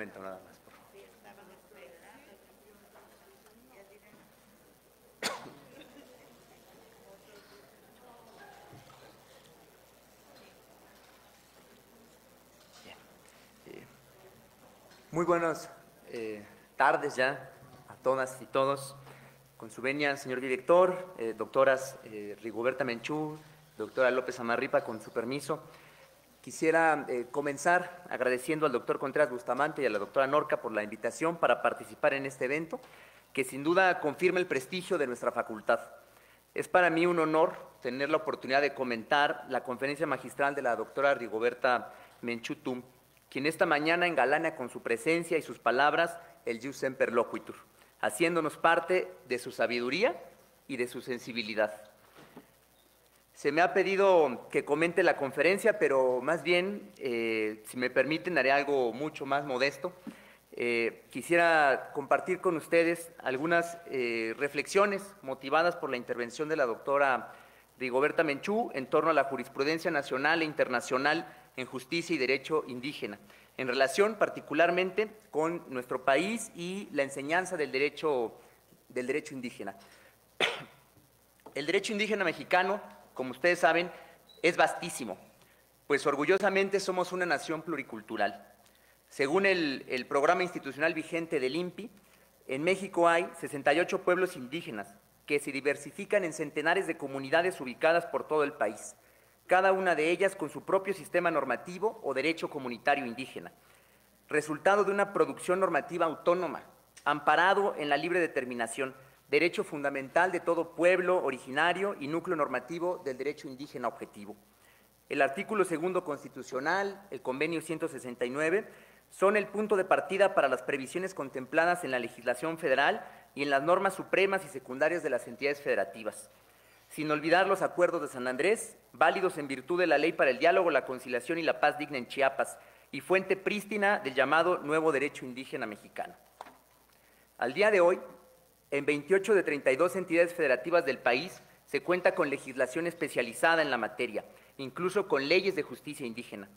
momento nada más, por favor. Muy buenas tardes ya a todas y todos. Con su venia, señor director, doctoras Rigoberta Menchú, doctora López Amarripa, con su permiso, quisiera comenzar agradeciendo al doctor Contreras Bustamante y a la doctora Norca por la invitación para participar en este evento, que sin duda confirma el prestigio de nuestra facultad. Es para mí un honor tener la oportunidad de comentar la conferencia magistral de la doctora Rigoberta Menchú Tum, quien esta mañana engalana con su presencia y sus palabras el Jus Semper Loquitur, haciéndonos parte de su sabiduría y de su sensibilidad. Se me ha pedido que comente la conferencia, pero más bien, si me permiten, haré algo mucho más modesto. Quisiera compartir con ustedes algunas reflexiones motivadas por la intervención de la doctora Rigoberta Menchú en torno a la jurisprudencia nacional e internacional en justicia y derecho indígena, en relación particularmente con nuestro país y la enseñanza del derecho indígena. El derecho indígena mexicano, como ustedes saben, es vastísimo, pues orgullosamente somos una nación pluricultural. Según el programa institucional vigente del INPI, en México hay 68 pueblos indígenas que se diversifican en centenares de comunidades ubicadas por todo el país, cada una de ellas con su propio sistema normativo o derecho comunitario indígena, resultado de una producción normativa autónoma, amparado en la libre determinación, derecho fundamental de todo pueblo originario y núcleo normativo del derecho indígena objetivo. El artículo 2 constitucional, el convenio 169, son el punto de partida para las previsiones contempladas en la legislación federal y en las normas supremas y secundarias de las entidades federativas, sin olvidar los acuerdos de San Andrés, válidos en virtud de la Ley para el Diálogo, la Conciliación y la Paz Digna en Chiapas, y fuente prístina del llamado Nuevo Derecho Indígena Mexicano. Al día de hoy, en 28 de 32 entidades federativas del país se cuenta con legislación especializada en la materia, incluso con leyes de justicia indígena.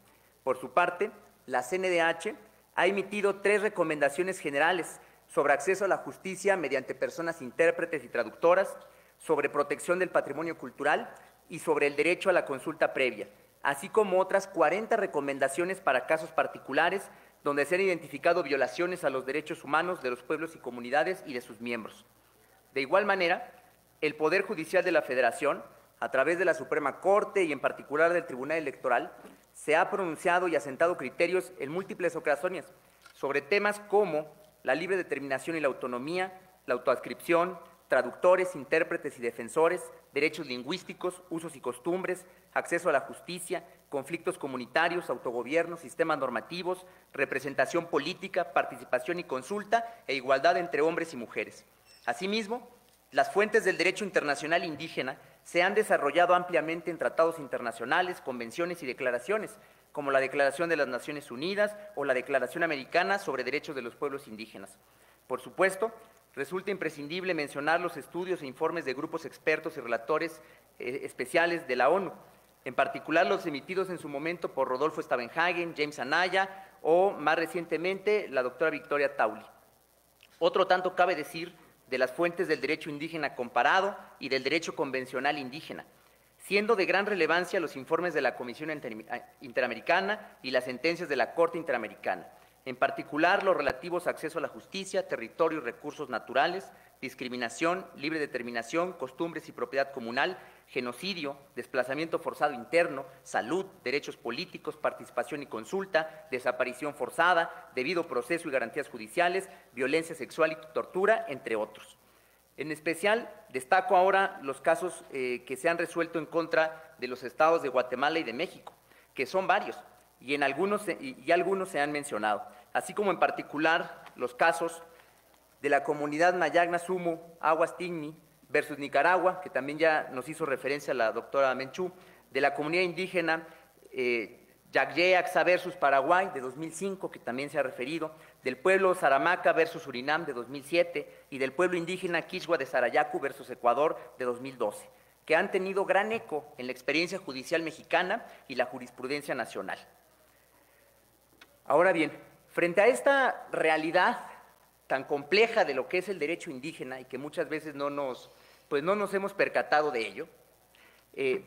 Por su parte, la CNDH ha emitido 3 recomendaciones generales sobre acceso a la justicia mediante personas intérpretes y traductoras, sobre protección del patrimonio cultural y sobre el derecho a la consulta previa, así como otras 40 recomendaciones para casos particulares donde se han identificado violaciones a los derechos humanos de los pueblos y comunidades y de sus miembros. De igual manera, el Poder Judicial de la Federación, a través de la Suprema Corte y en particular del Tribunal Electoral, se ha pronunciado y asentado criterios en múltiples ocasiones sobre temas como la libre determinación y la autonomía, la autoadscripción, traductores, intérpretes y defensores, derechos lingüísticos, usos y costumbres, acceso a la justicia, conflictos comunitarios, autogobierno, sistemas normativos, representación política, participación y consulta e igualdad entre hombres y mujeres. Asimismo, las fuentes del derecho internacional indígena se han desarrollado ampliamente en tratados internacionales, convenciones y declaraciones, como la Declaración de las Naciones Unidas o la Declaración Americana sobre Derechos de los Pueblos Indígenas. Por supuesto, resulta imprescindible mencionar los estudios e informes de grupos expertos y relatores especiales de la ONU, en particular los emitidos en su momento por Rodolfo Stavenhagen, James Anaya o, más recientemente, la doctora Victoria Tauli. Otro tanto cabe decir de las fuentes del derecho indígena comparado y del derecho convencional indígena, siendo de gran relevancia los informes de la Comisión Interamericana y las sentencias de la Corte Interamericana, en particular los relativos a acceso a la justicia, territorio y recursos naturales, discriminación, libre determinación, costumbres y propiedad comunal, genocidio, desplazamiento forzado interno, salud, derechos políticos, participación y consulta, desaparición forzada, debido proceso y garantías judiciales, violencia sexual y tortura, entre otros. En especial, destaco ahora los casos que se han resuelto en contra de los estados de Guatemala y de México, que son varios, y algunos se han mencionado, así como en particular los casos de la comunidad Mayagna Sumo Aguas Tigni versus Nicaragua, que también ya nos hizo referencia la doctora Menchú, de la comunidad indígena Yagyeaxa versus Paraguay de 2005, que también se ha referido, del pueblo Saramaca versus Surinam de 2007 y del pueblo indígena Quichua de Sarayacu versus Ecuador de 2012, que han tenido gran eco en la experiencia judicial mexicana y la jurisprudencia nacional. Ahora bien, Frente a esta realidad tan compleja de lo que es el derecho indígena y que muchas veces no nos hemos percatado de ello,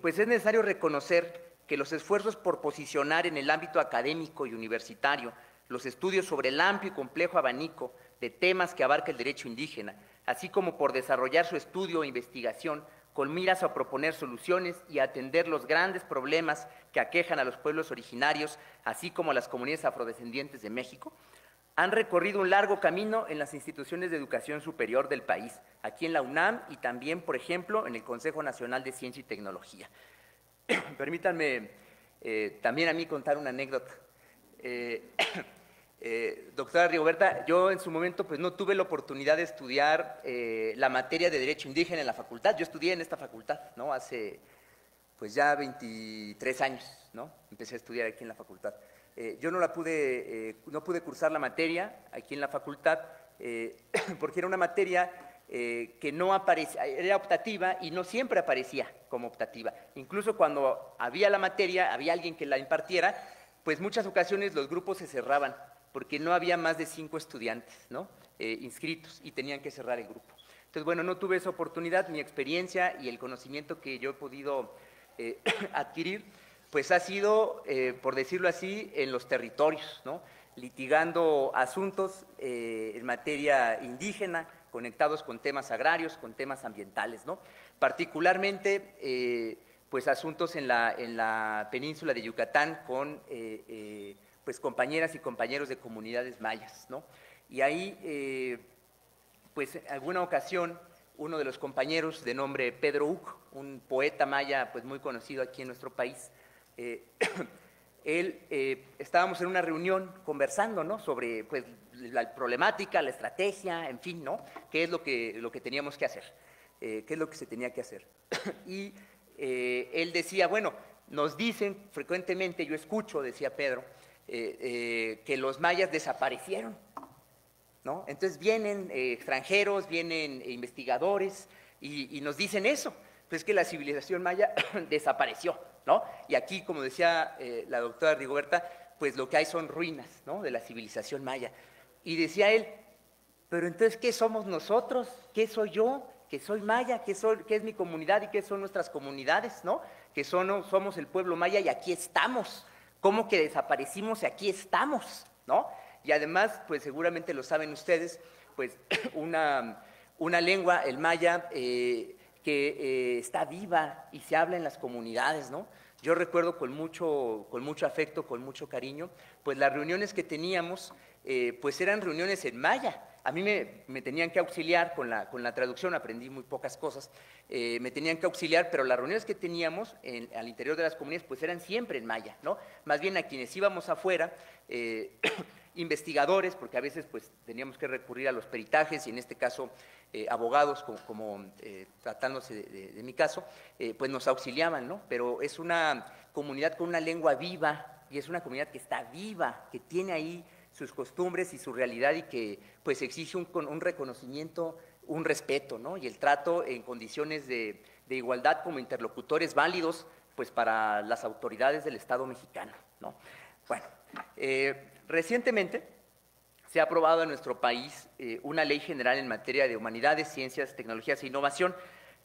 pues es necesario reconocer que los esfuerzos por posicionar en el ámbito académico y universitario los estudios sobre el amplio y complejo abanico de temas que abarca el derecho indígena, así como por desarrollar su estudio e investigación con miras a proponer soluciones y a atender los grandes problemas que aquejan a los pueblos originarios, así como a las comunidades afrodescendientes de México, han recorrido un largo camino en las instituciones de educación superior del país, aquí en la UNAM y también, por ejemplo, en el Consejo Nacional de Ciencia y Tecnología. Permítanme también a mí contar una anécdota. Doctora Rigoberta, yo en su momento pues no tuve la oportunidad de estudiar la materia de Derecho Indígena en la facultad. Yo estudié en esta facultad, ¿no? Hace pues ya 23 años, ¿no? Empecé a estudiar aquí en la facultad. Yo no pude cursar la materia aquí en la facultad porque era una materia que no aparecía, era optativa y no siempre aparecía como optativa. Incluso cuando había la materia, había alguien que la impartiera, pues muchas ocasiones los grupos se cerraban porque no había más de 5 estudiantes, ¿no? Inscritos y tenían que cerrar el grupo. Entonces, bueno, no tuve esa oportunidad, mi experiencia y el conocimiento que yo he podido adquirir, pues ha sido, por decirlo así, en los territorios, ¿no? Litigando asuntos en materia indígena, conectados con temas agrarios, con temas ambientales, ¿no? Particularmente, pues asuntos en la península de Yucatán con pues compañeras y compañeros de comunidades mayas, ¿no? Y ahí, pues en alguna ocasión, uno de los compañeros de nombre Pedro Uc, un poeta maya pues muy conocido aquí en nuestro país, estábamos en una reunión conversando, ¿no? Sobre pues, la problemática, la estrategia, en fin, ¿no? ¿Qué es lo que teníamos que hacer? ¿Qué es lo que se tenía que hacer? Y él decía, bueno, nos dicen frecuentemente, yo escucho, decía Pedro, que los mayas desaparecieron, ¿no? Entonces vienen extranjeros, vienen investigadores y nos dicen eso, pues que la civilización maya desapareció, ¿no? Y aquí, como decía la doctora Rigoberta, pues lo que hay son ruinas, ¿no? De la civilización maya. Y decía él, pero entonces, ¿qué somos nosotros? ¿Qué soy yo? ¿Qué soy maya? ¿Qué es mi comunidad y qué son nuestras comunidades, ¿no? Que somos el pueblo maya y aquí estamos. ¿Cómo que desaparecimos y aquí estamos, ¿no? Y además, pues seguramente lo saben ustedes, pues una lengua, el maya, que está viva y se habla en las comunidades, ¿no? Yo recuerdo con mucho afecto, con mucho cariño, pues las reuniones que teníamos, pues eran reuniones en maya. A mí me tenían que auxiliar con la traducción, aprendí muy pocas cosas, me tenían que auxiliar, pero las reuniones que teníamos al interior de las comunidades, pues eran siempre en maya, ¿no? Más bien a quienes íbamos afuera, investigadores, porque a veces pues teníamos que recurrir a los peritajes y en este caso abogados, como tratándose de mi caso, pues nos auxiliaban, ¿no? Pero es una comunidad con una lengua viva y es una comunidad que está viva, que tiene ahí sus costumbres y su realidad y que pues exige un reconocimiento, un respeto, ¿no? Y el trato en condiciones de igualdad como interlocutores válidos pues para las autoridades del Estado mexicano, ¿no? Bueno, recientemente se ha aprobado en nuestro país una ley general en materia de humanidades, ciencias, tecnologías e innovación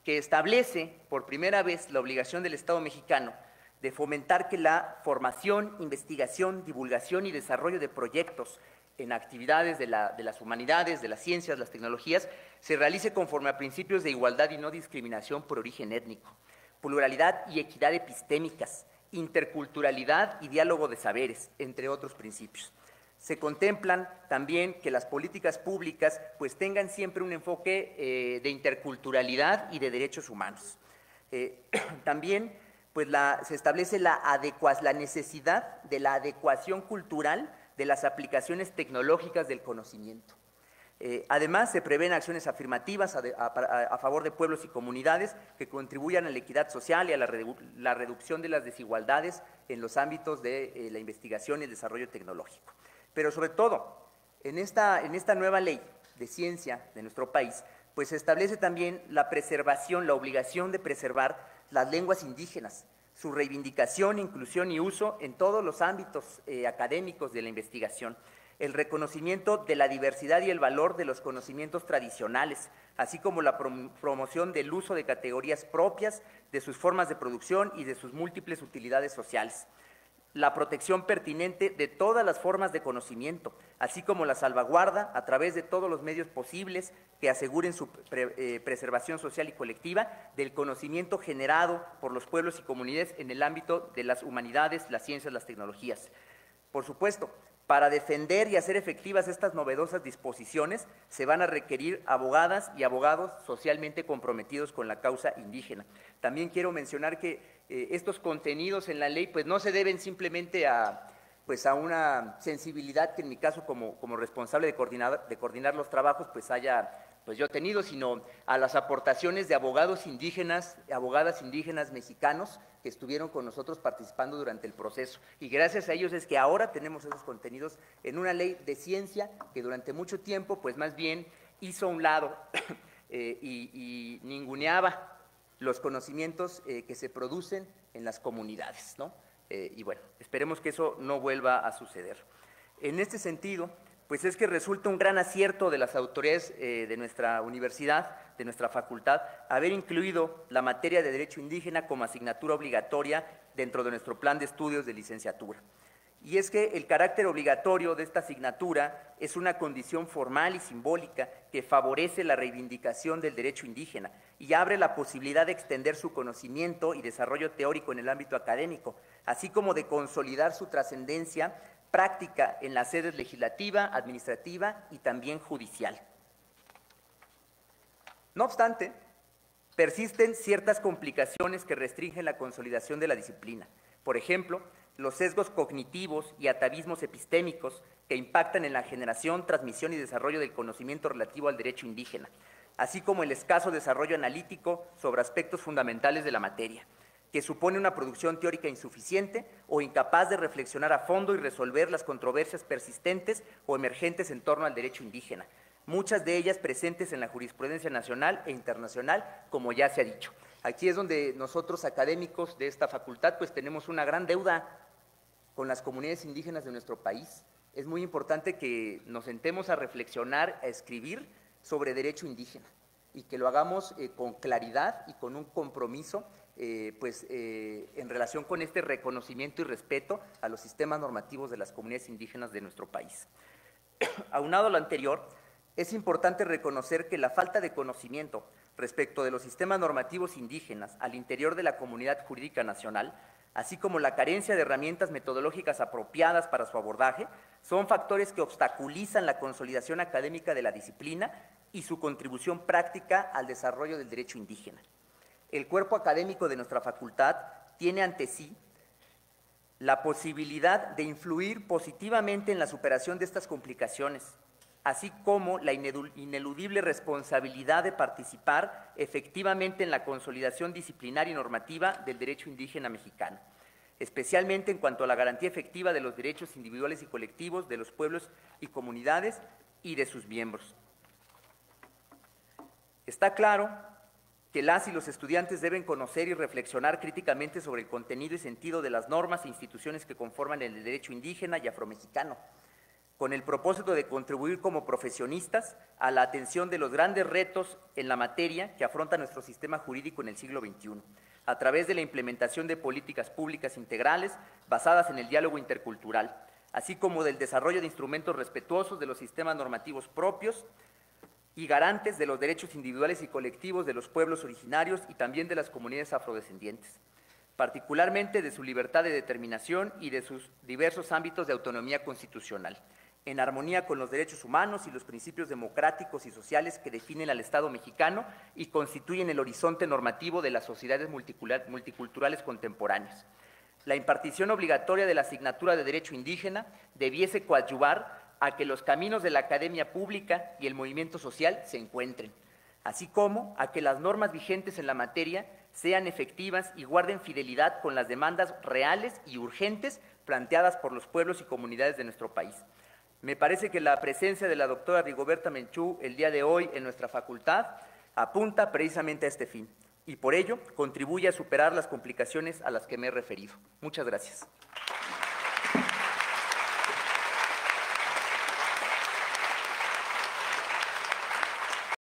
que establece por primera vez la obligación del Estado mexicano de fomentar que la formación, investigación, divulgación y desarrollo de proyectos en actividades de las humanidades, de las ciencias, las tecnologías, se realice conforme a principios de igualdad y no discriminación por origen étnico, pluralidad y equidad epistémicas, interculturalidad y diálogo de saberes, entre otros principios. Se contemplan también que las políticas públicas pues tengan siempre un enfoque de interculturalidad y de derechos humanos. También pues se establece la necesidad de la adecuación cultural de las aplicaciones tecnológicas del conocimiento. Además, se prevén acciones afirmativas a favor de pueblos y comunidades que contribuyan a la equidad social y a la reducción de las desigualdades en los ámbitos de la investigación y el desarrollo tecnológico. Pero sobre todo, en esta nueva ley de ciencia de nuestro país, pues se establece también la preservación, la obligación de preservar las lenguas indígenas, su reivindicación, inclusión y uso en todos los ámbitos académicos de la investigación. el reconocimiento de la diversidad y el valor de los conocimientos tradicionales, así como la promoción del uso de categorías propias, de sus formas de producción y de sus múltiples utilidades sociales, la protección pertinente de todas las formas de conocimiento, así como la salvaguarda a través de todos los medios posibles que aseguren su preservación social y colectiva del conocimiento generado por los pueblos y comunidades en el ámbito de las humanidades, las ciencias, las tecnologías. Por supuesto, para defender y hacer efectivas estas novedosas disposiciones, se van a requerir abogadas y abogados socialmente comprometidos con la causa indígena. También quiero mencionar que estos contenidos en la ley pues no se deben simplemente a una sensibilidad que en mi caso como responsable de coordinar los trabajos pues yo he tenido, sino a las aportaciones de abogados indígenas, abogadas indígenas mexicanos que estuvieron con nosotros participando durante el proceso. Y gracias a ellos es que ahora tenemos esos contenidos en una ley de ciencia que durante mucho tiempo pues más bien hizo a un lado y ninguneaba los conocimientos que se producen en las comunidades, ¿no? Y bueno, esperemos que eso no vuelva a suceder. En este sentido, pues es que resulta un gran acierto de las autoridades de nuestra universidad, de nuestra facultad, haber incluido la materia de Derecho Indígena como asignatura obligatoria dentro de nuestro plan de estudios de licenciatura. Y es que el carácter obligatorio de esta asignatura es una condición formal y simbólica que favorece la reivindicación del derecho indígena y abre la posibilidad de extender su conocimiento y desarrollo teórico en el ámbito académico, así como de consolidar su trascendencia práctica en las sedes legislativa, administrativa y también judicial. No obstante, persisten ciertas complicaciones que restringen la consolidación de la disciplina. Por ejemplo, los sesgos cognitivos y atavismos epistémicos que impactan en la generación, transmisión y desarrollo del conocimiento relativo al derecho indígena, así como el escaso desarrollo analítico sobre aspectos fundamentales de la materia, que supone una producción teórica insuficiente o incapaz de reflexionar a fondo y resolver las controversias persistentes o emergentes en torno al derecho indígena, muchas de ellas presentes en la jurisprudencia nacional e internacional, como ya se ha dicho. Aquí es donde nosotros, académicos de esta facultad, pues tenemos una gran deuda con las comunidades indígenas de nuestro país. Es muy importante que nos sentemos a reflexionar, a escribir sobre derecho indígena y que lo hagamos con claridad y con un compromiso en relación con este reconocimiento y respeto a los sistemas normativos de las comunidades indígenas de nuestro país. Aunado a lo anterior, es importante reconocer que la falta de conocimiento respecto de los sistemas normativos indígenas al interior de la comunidad jurídica nacional, así como la carencia de herramientas metodológicas apropiadas para su abordaje, son factores que obstaculizan la consolidación académica de la disciplina y su contribución práctica al desarrollo del derecho indígena. El cuerpo académico de nuestra facultad tiene ante sí la posibilidad de influir positivamente en la superación de estas complicaciones, así como la ineludible responsabilidad de participar efectivamente en la consolidación disciplinaria y normativa del derecho indígena mexicano, especialmente en cuanto a la garantía efectiva de los derechos individuales y colectivos de los pueblos y comunidades y de sus miembros. Está claro que las y los estudiantes deben conocer y reflexionar críticamente sobre el contenido y sentido de las normas e instituciones que conforman el derecho indígena y afromexicano, con el propósito de contribuir como profesionistas a la atención de los grandes retos en la materia que afronta nuestro sistema jurídico en el siglo XXI, a través de la implementación de políticas públicas integrales basadas en el diálogo intercultural, así como del desarrollo de instrumentos respetuosos de los sistemas normativos propios y garantes de los derechos individuales y colectivos de los pueblos originarios y también de las comunidades afrodescendientes, particularmente de su libertad de determinación y de sus diversos ámbitos de autonomía constitucional, en armonía con los derechos humanos y los principios democráticos y sociales que definen al Estado mexicano y constituyen el horizonte normativo de las sociedades multiculturales contemporáneas. La impartición obligatoria de la asignatura de Derecho Indígena debiese coadyuvar a que los caminos de la academia pública y el movimiento social se encuentren, así como a que las normas vigentes en la materia sean efectivas y guarden fidelidad con las demandas reales y urgentes planteadas por los pueblos y comunidades de nuestro país. Me parece que la presencia de la doctora Rigoberta Menchú el día de hoy en nuestra facultad apunta precisamente a este fin y por ello contribuye a superar las complicaciones a las que me he referido. Muchas gracias.